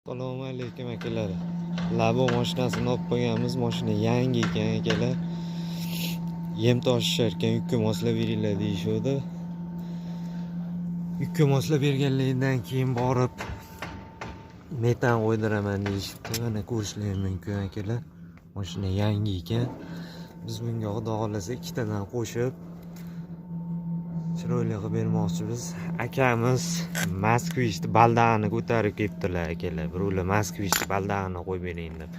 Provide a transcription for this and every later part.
Assalomu alaykum akalar. Labo mashinasini olib qo'yganmiz. Mashina yangi ekan akalar. Yem tashishar ekan, yukka moslab beringlar deyishdi. Yukka moslab berganligidan keyin borib metan qo'ydiraman deyishdi. Mana ko'rishingiz mumkin akalar. Mashina yangi ekan. Biz bunga xudo xolasa ikkitadan qo'shib chiroyli qilib bermoqchimiz. Akamiz Moskvichni baldag'ini ko'tarib kelibdilar akalar. Birovlar Moskvichni baldag'ini qo'yib bering deb.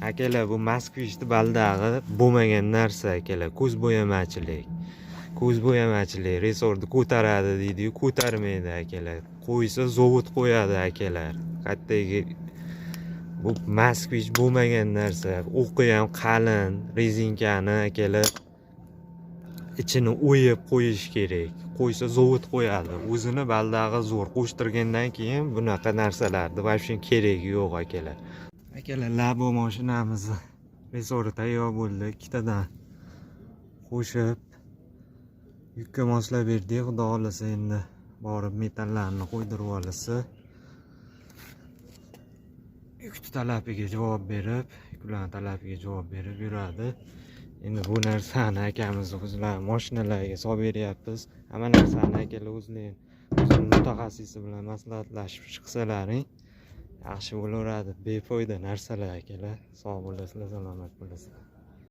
Akalar, bu Moskvichni baldag'i bo'lmagan narsa akalar. Ko'z bo'yamachilik. Ko'z bo'yamachilik resorni ko'taradi deydi-yu, ko'tarmaydi akalar. Qo'ysa zavod qo'yadi akalar. Qattagi bu Moskvich bo'lmagan narsa. O'qi ham qalin, rezinkani akalar ichini o'yib qo'yish kerak. Qo'ysa zavod qo'yadi. O'zini baldag'i zo'r qo'shtirgandan keyin bunaqa narsalarni вообще keragi yo'q akalar. Akalar, labo mashinamiz resori tayyor bo'ldi. Ikkitadan qo'shib yukka moslab berdik. Xudo xolasa endi borib metallarni qo'ydirib olsa, yuk talabiga javob berib, yuklar talabiga javob berib yuradi. Endi bu narsani akamiz o'zlari mashinalarga solib beryapmiz. Hamma narsani akalar o'zini mutaxassisi bilan maslahatlashib chiqsalaring yaxshi bo'laveradi. Befoyda narsalar akalar. Sog' bo'lasizlar, salomat bo'lasizlar.